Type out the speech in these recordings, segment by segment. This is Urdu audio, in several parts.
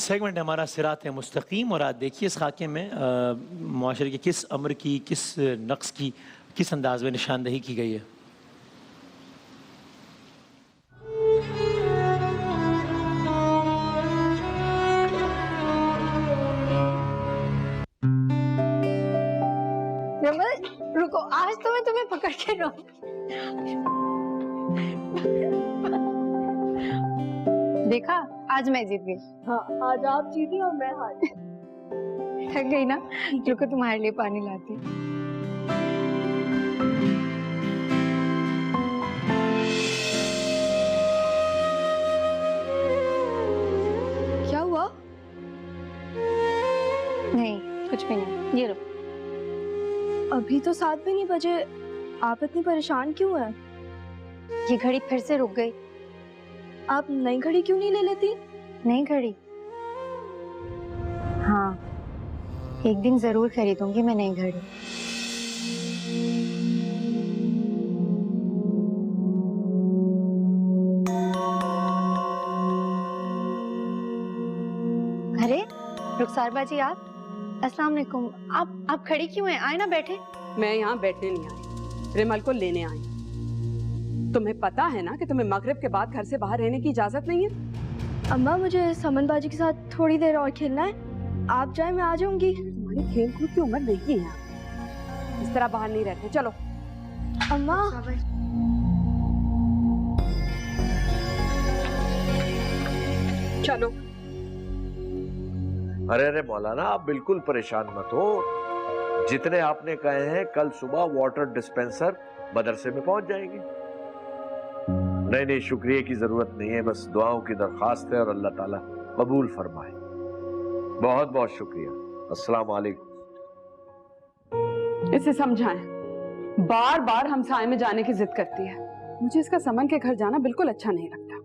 سیگمنٹ ہمارا صراط مستقیم، اور آج دیکھیے اس خاکے میں معاشرے کے کس امر کی، کس نقص کی، کس انداز میں نشاندہی کی گئی ہے۔ رکو، آج تو میں تمہیں پکڑ کے رہوں۔ دیکھا، آج میں جیت گئی۔ ہاں، آج آپ جیتی اور میں ہار گئی۔ تھک گئی نا؟ رکو تمہارے لیے پانی لاتی۔ کیا ہوا؟ نہیں کچھ بھی نہیں، یہ رکو۔ ابھی تو 7 بھی نہیں بجے، آپ اتنی پریشان کیوں ہیں؟ یہ گھڑی پھر سے رک گئی۔ آپ نئی گھڑی کیوں نہیں لے لیتی؟ نئی گھڑی؟ ہاں، ایک دن ضرور خریدوں گی میں نئی گھڑی۔ ارے رخسار باجی، آپ السلام علیکم۔ آپ کھڑی کیوں ہیں؟ آئے نا بیٹھے۔ میں یہاں بیٹھنے نہیں آئی، ریمل کو لینے آئی۔ تمہیں پتا ہے نا کہ تمہیں مغرب کے بعد گھر سے باہر رہنے کی اجازت نہیں ہے۔ اماں مجھے سمن باجی کے ساتھ تھوڑی دیر اور کھیلنا ہے، آپ جائیں میں آ جاؤں گی۔ تمہاری کھیل کود کی عمر نہیں ہے، اس طرح باہر نہیں رہتے۔ چلو اماں چلو۔ ارے مولانا، آپ بالکل پریشان مت ہو، جتنے آپ نے کہے ہیں کل صبح واٹر ڈسپینسر مدرسے میں پہنچ جائیں گے۔ نہیں شکریہ کی ضرورت نہیں ہے، بس دعاؤں کی درخواست ہے اور اللہ تعالیٰ قبول فرمائے۔ بہت بہت شکریہ، السلام علیکم۔ اسے سمجھائیں، بار بار ہمسائے میں جانے کی ضد کرتی ہے۔ مجھے اس کا سمن کے گھر جانا بالکل اچھا نہیں لگتا۔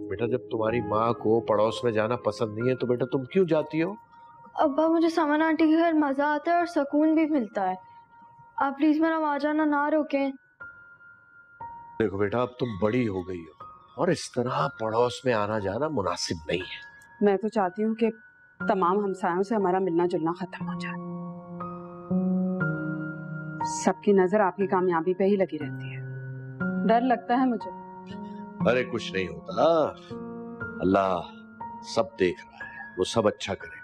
بیٹا جب تمہاری ماں کو پڑوس میں جانا پسند نہیں ہے تو بیٹا تم کیوں جاتی ہو؟ ابا مجھے سمن آنٹی کے گھر مزہ آتا ہے اور سکون بھی ملتا ہے، آپ پلیز میرا وہاں جانا نہ روکیں۔ دیکھو بیٹا، اب تم بڑی ہو گئی ہو اور اس طرح پڑوس میں آنا جانا مناسب نہیں ہے۔ میں تو چاہتی ہوں کہ تمام ہمسایوں سے ہمارا ملنا جلنا ختم ہو جائے۔ سب کی نظر آپ کی کامیابی پہ ہی لگی رہتی ہے، ڈر لگتا ہے مجھے۔ ارے کچھ نہیں ہوتا، اللہ سب دیکھ رہا ہے، وہ سب اچھا کرے گا۔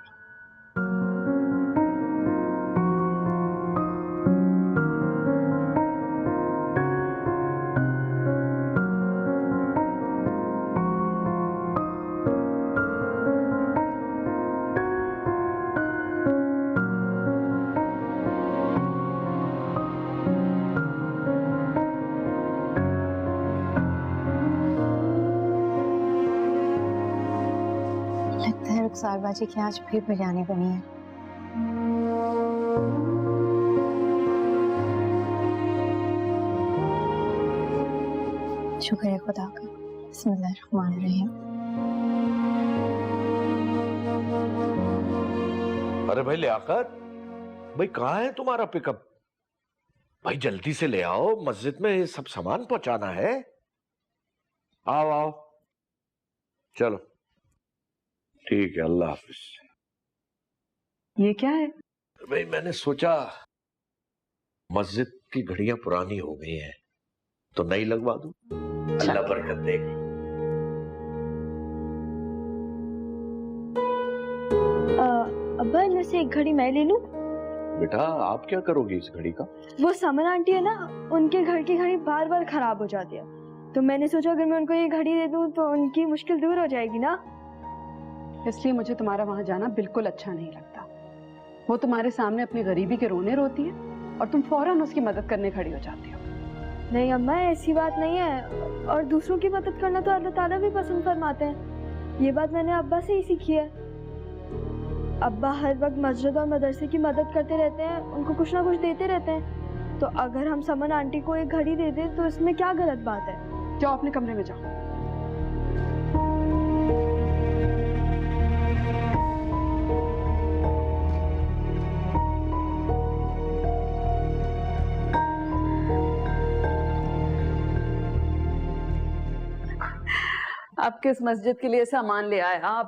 لگتا ہے رخسار باجی کی آج پھر بریانی بنی ہے۔ شکر ہے خدا کا۔ بسم اللہ الرحمن الرحیم۔ ارے بھائی لیاقت، بھائی کہاں ہے تمہارا پک اپ؟ بھائی جلدی سے لے آؤ، مسجد میں یہ سب سامان پہنچانا ہے۔ آؤ آؤ، چلو ٹھیک ہے، اللہ حافظ۔ یہ کیا ہے؟ بھائی میں نے سوچا مسجد کی گھڑیاں پرانی ہو گئی ہیں تو نئی لگوا دوں، اللہ برکت دے گا۔ ابا ان میں سے ایک گھڑی میں لے لوں؟ بیٹا آپ کیا کرو گی اس گھڑی کا؟ وہ سمن آنٹی ہے نا، ان کے گھر کی گھڑی بار بار خراب ہو جاتی ہے، تو میں نے سوچا اگر میں ان کو یہ گھڑی دے دوں تو ان کی مشکل دور ہو جائے گی نا۔ اس لیے مجھے تمہارا وہاں جانا بالکل اچھا نہیں لگتا۔ وہ تمہارے سامنے اپنی غریبی کے رونے روتی ہے اور تم فوراً اس کی مدد کرنے کھڑی ہو جاتی ہو۔ نہیں اماں، ایسی بات نہیں ہے، اور دوسروں کی مدد کرنا تو اللہ تعالیٰ بھی پسند فرماتے ہیں۔ یہ بات میں نے ابا سے ہی سیکھی ہے۔ ابا ہر وقت مسجد اور مدرسے کی مدد کرتے رہتے ہیں، ان کو کچھ نہ کچھ دیتے رہتے ہیں، تو اگر ہم سمن آنٹی کو ایک گھڑی دے دیں تو اس میں کیا غلط بات ہے؟ جاؤ اپنے کمرے میں جاؤ۔ آپ کس مسجد کے لیے سامان لے آئے؟ آپ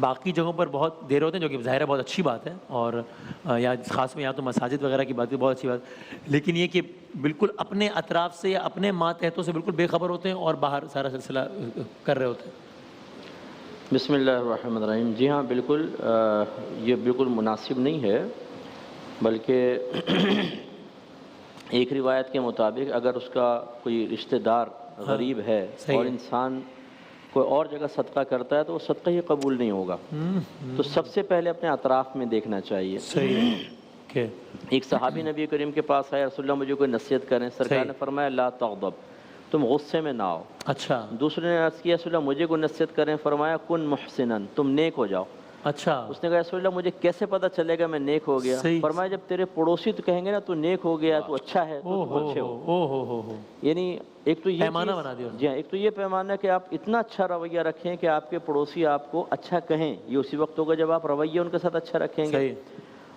باقی جگہوں پر بہت دیر ہوتے ہیں جو کہ ظاہر ہے بہت اچھی بات ہے، اور یا خاص میں یہاں تو مساجد وغیرہ کی بات بھی بہت اچھی بات، لیکن یہ کہ بالکل اپنے اطراف سے یا اپنے ماتحتوں سے بالکل بے خبر ہوتے ہیں اور باہر سارا سلسلہ کر رہے ہوتے ہیں۔ بسم اللہ الرحمن الرحیم۔ جی ہاں بالکل، یہ بالکل مناسب نہیں ہے، بلکہ ایک روایت کے مطابق اگر اس کا کوئی رشتہ دار غریب ہے اور انسان کوئی اور جگہ صدقہ کرتا ہے تو وہ صدقہ ہی قبول نہیں ہوگا، تو سب سے پہلے اپنے اطراف میں دیکھنا چاہیے۔ صحیح۔ ایک صحابی نبی کریم کے پاس آئے، رسول اللہ مجھے کوئی نصیحت کریں، سرکار نے فرمایا لا تغضب، تم غصے میں نہ آؤ۔ اچھا۔ دوسرے نے عرض کیا رسول اللہ مجھے کوئی نصیحت کریں، فرمایا کن محسنن، تم نیک ہو جاؤ۔ اچھا۔ اس نے کہا رسول اللہ مجھے کیسے پتہ چلے گا میں نیک ہو گیا؟ فرمایا جب تیرے پڑوسی تو کہیں گے نا تو نیک ہو گیا، تو اچھا ہے، تو تم اچھے ہو۔ یعنی ایک تو یہ پیمانہ بنا دیا۔ جی ہاں، ایک تو یہ پیمانہ کہ آپ اتنا اچھا رویہ رکھیں کہ آپ کے پڑوسی آپ کو اچھا کہیں، یہ اسی وقت ہوگا جب آپ رویہ ان کے ساتھ اچھا رکھیں گے۔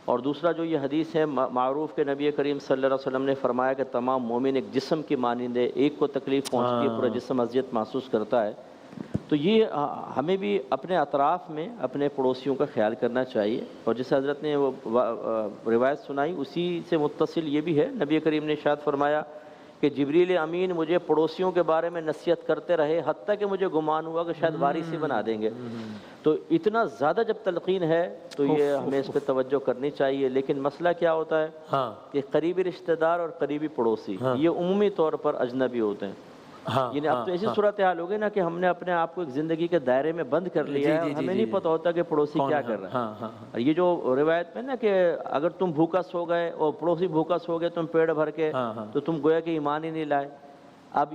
اور دوسرا جو یہ حدیث ہے معروف کہ نبی کریم صلی اللہ علیہ وسلم نے فرمایا کہ تمام مومن ایک جسم کی مانند ہے، ایک کو تکلیف پہنچتی ہے پورا جسم اذیت محسوس کرتا ہے، تو یہ ہمیں بھی اپنے اطراف میں اپنے پڑوسیوں کا خیال کرنا چاہیے۔ اور جس حضرت نے وہ روایت سنائی اسی سے متصل یہ بھی ہے، نبی کریم نے ارشاد فرمایا کہ جبریل امین مجھے پڑوسیوں کے بارے میں نصیحت کرتے رہے حتیٰ کہ مجھے گمان ہوا کہ شاید وارث ہی بنا دیں گے۔ تو اتنا زیادہ جب تلقین ہے تو یہ ہمیں اس پہ توجہ کرنی چاہیے، لیکن مسئلہ کیا ہوتا ہے کہ قریبی رشتہ دار اور قریبی پڑوسی یہ عمومی طور پر اجنبی ہوتے ہیں۔ یعنی اب تو ایسی صورتحال ہوگی نا کہ ہم نے اپنے آپ کو ایک زندگی کے دائرے میں بند کر لیا ہے، ہمیں نہیں پتہ ہوتا کہ پڑوسی کیا کر رہا ہے۔ یہ جو روایت میں نا کہ اگر تم بھوکا سو گئے اور پڑوسی بھوکا سو گئے تم پیڑ بھر کے، تو تم گویا کہ ایمان ہی نہیں لائے۔ اب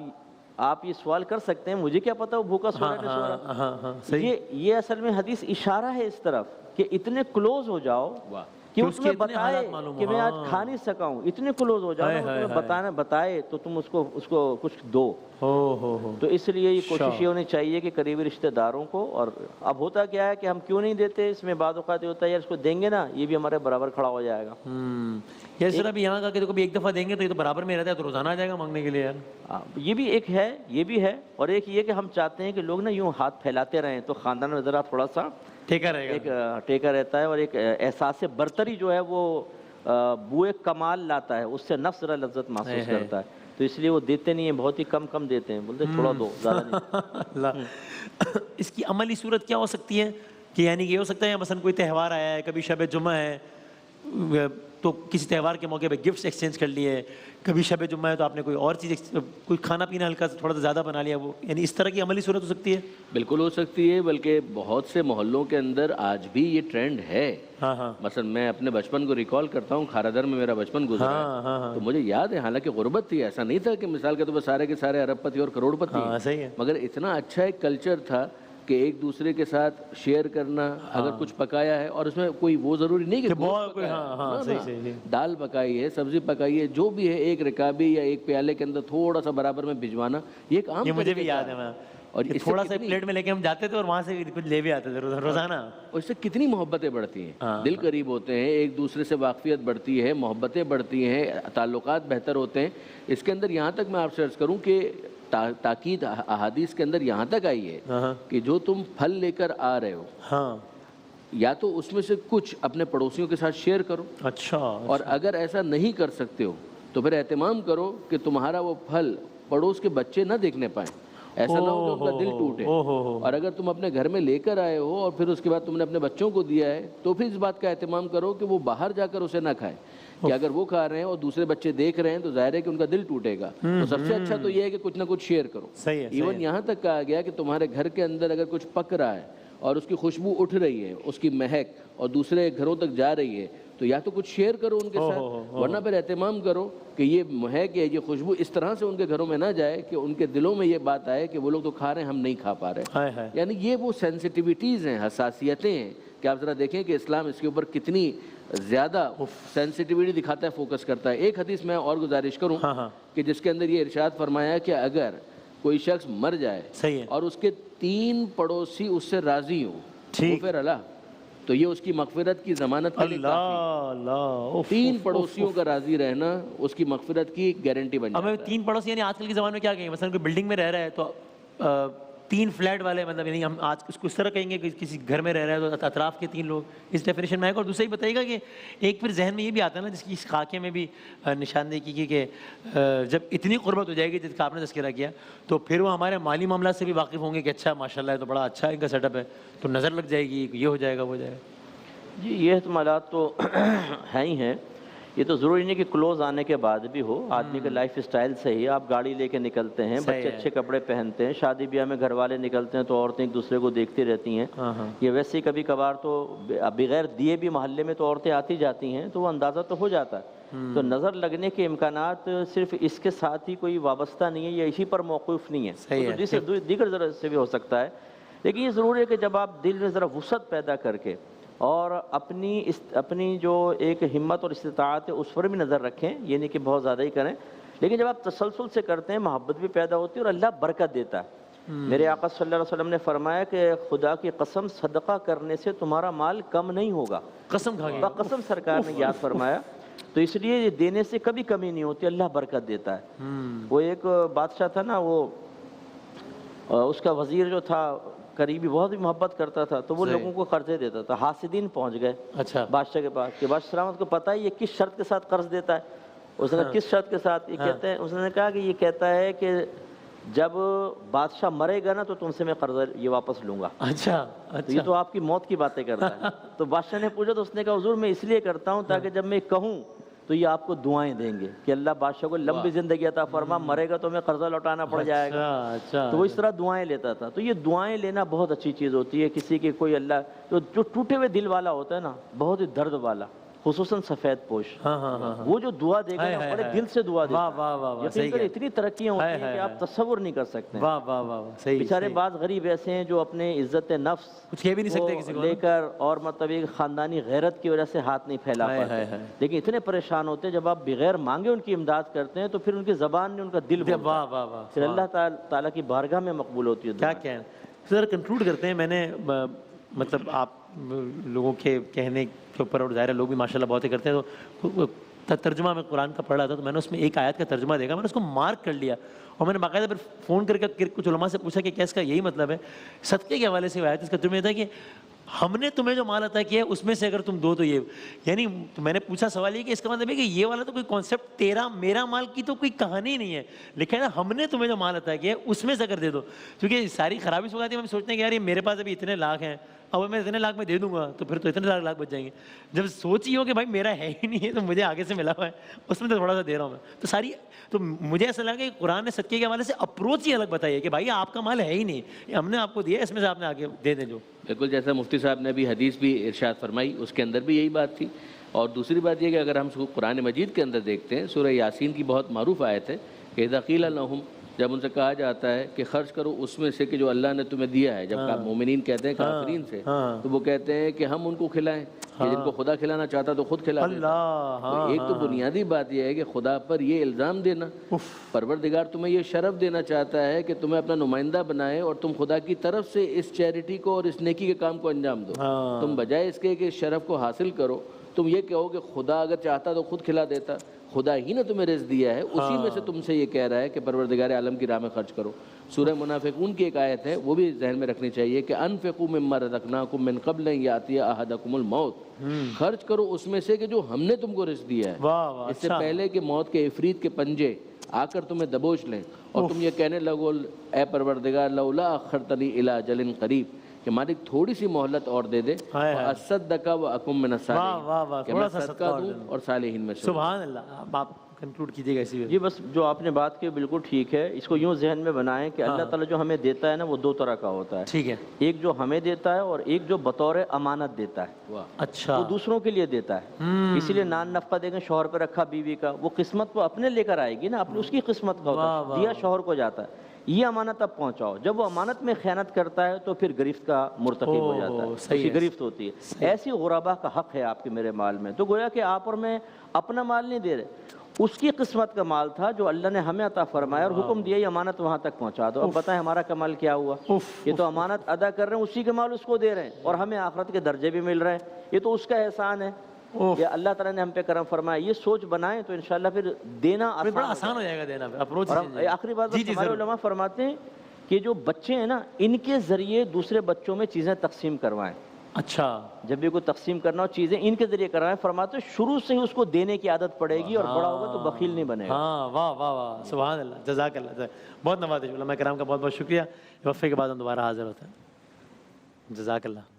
آپ یہ سوال کر سکتے ہیں مجھے کیا پتا وہ بھوکا سو رہا ہے کہ سو رہا، یہ اصل میں حدیث اشارہ ہے اس طرف کہ اتنے کلوز ہو جاؤ کہ اس میں بتائے کہ میں آج کھا نہیں سکا ہوں، اتنے کلوز ہو جاؤ تمہیں بتائے تو تم اس کو کچھ دو۔ تو اس لیے یہ کوشش یہ ہونی چاہیے کہ قریبی رشتہ داروں کو، اور اب ہوتا کیا ہے کہ ہم کیوں نہیں دیتے، اس میں بعض اوقات یہ ہوتا ہے یار اس کو دیں گے نا یہ بھی ہمارے برابر کھڑا ہو جائے گا۔ یہ سر ابھی یہاں کا کہ کبھی ایک دفعہ دیں گے تو یہ تو برابر میں رہتا ہے، تو روزانہ آ جائے گا مانگنے کے لیے یار۔ یہ بھی ایک ہے، یہ بھی ہے، اور ایک یہ کہ ہم چاہتے ہیں کہ لوگ نا یوں ہاتھ پھیلاتے رہیں تو خاندان میں ذرا تھوڑا سا ایک ٹیکا رہتا ہے، اور ایک احساس برتری جو ہے وہ بوئے کمال لاتا ہے، اس سے نفس ذرا لذت محسوس کرتا ہے، تو اس لیے وہ دیتے نہیں ہیں، بہت ہی کم دیتے ہیں، بولتے تھوڑا دو زیادہ نہیں۔ اس کی عملی صورت کیا ہو سکتی ہے کہ یعنی کہ یہ ہو سکتا ہے مثلا کوئی تہوار آیا ہے، کبھی شب جمعہ ہے تو کسی تہوار کے موقع پہ گفٹس ایکسچینج کر لیے، کبھی شب جمعہ ہے تو آپ نے کوئی اور چیز کوئی کھانا پینا ہلکا تھوڑا سا زیادہ بنا لیا، وہ یعنی اس طرح کی عملی صورت ہو سکتی ہے؟ بالکل ہو سکتی ہے، بلکہ بہت سے محلوں کے اندر آج بھی یہ ٹرینڈ ہے۔ مثلا میں اپنے بچپن کو ریکال کرتا ہوں، کھارادر میں میرا بچپن گزرا ہے تو مجھے یاد ہے، حالانکہ غربت تھی، ایسا نہیں تھا کہ مثال کے طور پر سارے کے سارے ارب پتی اور کروڑ پتی، مگر اتنا اچھا ایک کلچر تھا کہ ایک دوسرے کے ساتھ شیئر کرنا، اگر کچھ پکایا ہے اور اس میں کوئی وہ ضروری نہیں کہ دال پکائی ہے، سبزی پکائی ہے، جو بھی ہے ایک رکابی یا ایک پیالے کے اندر تھوڑا سا برابر میں بھجوانا، یہ ایک عام، مجھے بھی یاد ہے، اور تھوڑا سا پلیٹ میں لے کے ہم جاتے تھے اور وہاں سے کچھ لے بھی آتے تھے روزانہ، اور اس سے کتنی محبتیں بڑھتی ہیں، دل قریب ہوتے ہیں، ایک دوسرے سے واقفیت بڑھتی ہے، محبتیں بڑھتی ہیں، تعلقات بہتر ہوتے ہیں۔ اس کے اندر یہاں تک میں آپ سے عرض کروں کہ تاکید احادیث کے اندر یہاں تک آئی ہے کہ جو تم پھل لے کر آ رہے ہو یا تو اس میں سے کچھ اپنے پڑوسیوں کے ساتھ شیئر کرو، اور اگر ایسا نہیں کر سکتے ہو تو پھر اہتمام کرو کہ تمہارا وہ پھل پڑوس کے بچے نہ دیکھنے پائیں، ایسا نہ ہو کہ ان کا دل ٹوٹے۔ اور اگر تم اپنے گھر میں لے کر آئے ہو اور پھر اس کے بعد تم نے اپنے بچوں کو دیا ہے تو پھر اس بات کا اہتمام کرو کہ وہ باہر جا کر اسے نہ کھائے، کہ اگر وہ کھا رہے ہیں اور دوسرے بچے دیکھ رہے ہیں تو ظاہر ہے کہ ان کا دل ٹوٹے گا۔ تو سب سے اچھا تو یہ ہے کہ کچھ نہ کچھ شیئر کرو۔ ایون یہاں تک کہا گیا کہ تمہارے گھر کے اندر اگر کچھ پک رہا ہے اور اس کی خوشبو اٹھ رہی ہے، اس کی مہک، اور دوسرے گھروں تک جا رہی ہے تو یا تو کچھ شیئر کرو ان کے ساتھ، ورنہ پھر اہتمام کرو کہ یہ مہک ہے، یہ خوشبو اس طرح سے ان کے گھروں میں نہ جائے کہ ان کے دلوں میں یہ بات آئے کہ وہ لوگ تو کھا رہے ہیں، ہم نہیں کھا پا رہے۔ یعنی یہ وہ سینسٹیوٹیز ہیں، حساسیتیں ہیں کہ آپ ذرا دیکھیں کہ اسلام اس کے اوپر کتنی زیادہ سینسٹیوٹی دکھاتا ہے، فوکس کرتا ہے۔ ایک حدیث میں اور گزارش کروں کہ جس کے اندر یہ ارشاد فرمایا کہ اگر کوئی شخص مر جائے اور اس کے 3 پڑوسی اس سے راضی ہوں، پھر اللہ تو یہ اس کی مغفرت کی ضمانت کے لیے کافی۔ 3 پڑوسیوں کا راضی رہنا اس کی مغفرت کی گارنٹی بن جاتا ہے۔ 3 پڑوسی یعنی آج کل کے زمانے میں کیا کہیں، مثلا کوئی بلڈنگ میں رہ رہا ہے تو 3 فلیٹ والے مطلب یعنی ہم آج اس کو اس طرح کہیں گے کہ کسی گھر میں رہ رہا ہے تو اطراف کے 3 لوگ اس ڈیفینیشن میں آئے گا. اور دوسرا یہ بتائیے گا کہ ایک پھر ذہن میں یہ بھی آتا ہے نا جس کی اس خاکے میں بھی نشاندہی کی گئی کہ جب اتنی قربت ہو جائے گی جس کا آپ نے تذکرہ کیا تو پھر وہ ہمارے مالی معاملات سے بھی واقف ہوں گے کہ اچھا ماشاء اللہ ہے تو بڑا اچھا ان کا سیٹ اپ ہے, تو نظر لگ جائے گی یہ ہو جائے گا وہ ہو جائے گا. جی یہ احتمالات تو ہیں ہی ہیں. یہ تو ضروری نہیں کہ کلوز آنے کے بعد بھی ہو, آدمی کے لائف اسٹائل سے ہی. آپ گاڑی لے کے نکلتے ہیں, بچے اچھے کپڑے پہنتے ہیں, شادی بیاہ میں گھر والے نکلتے ہیں تو عورتیں ایک دوسرے کو دیکھتی رہتی ہیں. یہ ویسے ہی کبھی کبھار تو بغیر دیے بھی محلے میں تو عورتیں آتی جاتی ہیں تو وہ اندازہ تو ہو جاتا ہے. تو نظر لگنے کے امکانات صرف اس کے ساتھ ہی کوئی وابستہ نہیں ہے یا اسی پر موقوف نہیں ہے, تو دیگر ذرا سے بھی ہو سکتا ہے. لیکن یہ ضروری ہے کہ جب آپ دل میں ذرا وسعت پیدا کر کے اور اپنی جو ایک ہمت اور استطاعت ہے اس پر بھی نظر رکھیں, یہ نہیں کہ بہت زیادہ ہی کریں, لیکن جب آپ تسلسل سے کرتے ہیں محبت بھی پیدا ہوتی ہے اور اللہ برکت دیتا ہے. میرے آقا صلی اللہ علیہ وسلم نے فرمایا کہ خدا کی قسم صدقہ کرنے سے تمہارا مال کم نہیں ہوگا. قسم کھا گیا, قسم سرکار نے یاد فرمایا. تو اس لیے یہ دینے سے کبھی کمی نہیں ہوتی, اللہ برکت دیتا ہے. وہ ایک بادشاہ تھا نا, وہ اس کا وزیر جو تھا قریبی بہت ہی محبت کرتا تھا, تو وہ لوگوں کو قرضے دیتا تھا. حاسدین پہنچ گئے بادشاہ کے پاس کہ بادشاہ سلامت کو پتہ ہے یہ کس شرط کے ساتھ قرض دیتا ہے. اس نے کہا کس شرط کے ساتھ؟ یہ کہتے ہیں, اس نے کہا کہ یہ کہتا ہے کہ جب بادشاہ مرے گا نا تو تم سے میں قرضہ یہ واپس لوں گا. اچھا یہ تو آپ کی موت کی باتیں کرتا ہے. تو بادشاہ نے پوچھا تو اس نے کہا حضور میں اس لیے کرتا ہوں تاکہ جب میں کہوں تو یہ آپ کو دعائیں دیں گے کہ اللہ بادشاہ کو لمبی زندگی عطا فرما, مرے گا تو ہمیں قرضہ لوٹانا پڑ جائے گا. تو وہ اس طرح دعائیں لیتا تھا. تو یہ دعائیں لینا بہت اچھی چیز ہوتی ہے. کسی کے کوئی اللہ جو ٹوٹے ہوئے دل والا ہوتا ہے نا, بہت ہی درد والا, خصوصاً سفید پوش, وہ جو دعا دے گا بڑے دل سے دعا دے گا. یقین کریں اتنی ترقیاں ہوتی ہیں کہ آپ تصور نہیں کر سکتے. بیچارے بعض غریب ایسے ہیں جو اپنے عزت نفس کچھ کہہ بھی نہیں سکتے کسی کو لے کر اور مطلب ایک خاندانی غیرت کی وجہ سے ہاتھ نہیں پھیلا پاتے, لیکن اتنے پریشان ہوتے ہیں جب آپ بغیر مانگے ان کی امداد کرتے ہیں تو پھر ان کی زبان نے ان کا دل پھر اللہ تعالیٰ کی بارگاہ میں مقبول ہوتی ہے. کیا کہیں سر, کنکلوڈ کرتے ہیں. میں نے مطلب آپ لوگوں کے کہنے کے اوپر, اور ظاہر ہے لوگ بھی ماشاءاللہ بہت ہی کرتے ہیں, تو ترجمہ میں قرآن کا پڑھ رہا تھا تو میں نے اس میں ایک آیت کا ترجمہ دیکھا, میں نے اس کو مارک کر لیا اور میں نے باقاعدہ پھر فون کر کے کچھ علماء سے پوچھا کہ کیا اس کا یہی مطلب ہے. صدقے کے حوالے سے آیت اس کا ترجمہ یہ تھا کہ ہم نے تمہیں جو مال عطا کیا ہے اس میں سے اگر تم دو تو یہ, یعنی میں نے پوچھا سوال یہ کہ اس کا مطلب ہے کہ یہ والا تو کوئی کانسیپٹ تیرا میرا مال کی تو کوئی کہانی نہیں ہے, لکھا ہے نا ہم نے تمہیں جو مال عطا کیا ہے اس میں سے اگر دے دو. کیونکہ ساری خرابی سو جاتی ہے, ہم سوچتے ہیں کہ یار یہ میرے پاس ابھی اتنے لاکھ ہیں, اب میں اتنے لاکھ میں دے دوں گا تو پھر تو اتنے لاکھ بچ جائیں گے. جب سوچ ہی ہو کہ بھائی میرا ہے ہی نہیں ہے تو مجھے آگے سے ملا ہوا ہے, اس میں تو تھوڑا سا دے رہا ہوں میں. تو ساری تو مجھے ایسا لگا کہ قرآن نے صدقے کے حوالے سے اپروچ ہی الگ بتائی ہے کہ بھائی آپ کا مال ہے ہی نہیں, ہم نے آپ کو دیا, اس میں سے آپ نے آگے دے دیں. جو بالکل جیسا مفتی صاحب نے بھی حدیث بھی ارشاد فرمائی, اس کے اندر بھی یہی بات تھی. اور دوسری بات یہ کہ اگر ہم قرآن مجید کے اندر دیکھتے ہیں, سورہ یاسین کی بہت معروف آیت ہے کہ اذا قیل لہم, جب ان سے کہا جاتا ہے کہ خرچ کرو اس میں سے کہ جو اللہ نے تمہیں دیا ہے. جب مومنین کہتے ہیں کافرین سے, تو وہ کہتے ہیں کہ ہم ان کو کھلائیں, کہ جن کو خدا کھلانا چاہتا تو خود کھلا دیتا. تو ایک تو بنیادی بات یہ ہے کہ خدا پر یہ الزام دینا, پروردگار تمہیں یہ شرف دینا چاہتا ہے کہ تمہیں اپنا نمائندہ بنائے اور تم خدا کی طرف سے اس چیریٹی کو اور اس نیکی کے کام کو انجام دو. تم بجائے اس کے کہ اس شرف کو حاصل کرو تم یہ کہو کہ خدا اگر چاہتا تو خود کھلا دیتا. خدا ہی نے تمہیں رزق دیا ہے, اسی میں سے تم سے یہ کہہ رہا ہے کہ پروردگار عالم کی راہ میں خرچ کرو. سورہ منافقون کی ایک آیت ہے, وہ بھی ذہن میں رکھنی چاہیے کہ انفقوا مما رزقناکم من قبل ان یاتی احدکم الموت, خرچ کرو اس میں سے کہ جو ہم نے تم کو رزق دیا ہے, اس سے پہلے کہ موت کے عفریت کے پنجے آ کر تمہیں دبوچ لیں اور تم یہ کہنے لگو اے پروردگار لولا اخرتنی الی اجل قریب, کہ مالک تھوڑی سی مہلت اور دے دے, اصدق واکم من الصالحین, کہ میں صدقہ دوں اور صالحین میں سے. سبحان اللہ. آپ کنکلوڈ کیجیے گا اسی. جی بس جو آپ نے بات کی بالکل ٹھیک ہے. اس کو یوں ذہن میں بنائیں کہ اللہ تعالیٰ جو ہمیں دیتا ہے نا وہ دو طرح کا ہوتا ہے. ٹھیک ہے. ایک جو ہمیں دیتا ہے اور ایک جو بطور امانت دیتا ہے. اچھا. وہ دوسروں کے لیے دیتا ہے. اسی لیے نان نفقہ دے گا شوہر پہ رکھا بیوی کا, وہ قسمت کو اپنے لے کر آئے گی نا, اپنی اس کی قسمت کا ہوتا ہے, دیا شوہر کو جاتا ہے. یہ امانت اب پہنچاؤ. جب وہ امانت میں خیانت کرتا ہے تو پھر گرفت کا مرتکب ہو جاتا ہے, اس کی گرفت ہوتی ہے. ایسی غربا کا حق ہے آپ کے میرے مال میں. تو گویا کہ آپ اور میں اپنا مال نہیں دے رہے, اس کی قسمت کا مال تھا جو اللہ نے ہمیں عطا فرمایا اور حکم دیا یہ امانت وہاں تک پہنچا دو. اب بتائیں ہمارا کمال کیا ہوا. یہ تو امانت ادا کر رہے ہیں, اسی کے مال اس کو دے رہے ہیں اور ہمیں آخرت کے درجے بھی مل رہے ہیں. یہ تو اس کا احسان ہے, یہ اللہ تعالیٰ نے ہم پہ کرم فرمایا. یہ سوچ بنائیں تو انشاءاللہ پھر دینا بڑا آسان ہو جائے گا دینا. آخری بات ہمارے علماء فرماتے ہیں کہ جو بچے ہیں نا ان کے ذریعے دوسرے بچوں میں چیزیں تقسیم کروائیں. اچھا جب بھی کوئی تقسیم کرنا ہو چیزیں ان کے ذریعے کروائیں. فرماتے شروع سے ہی اس کو دینے کی عادت پڑے گی اور بڑا ہوگا تو بخیل نہیں بنے گا. ہاں واہ واہ واہ سبحان اللہ جزاک اللہ. بہت نوازش علماء کرام کا بہت بہت شکریہ. وقفے کے بعد ہم دوبارہ حاضر ہوتے ہیں. جزاک اللہ.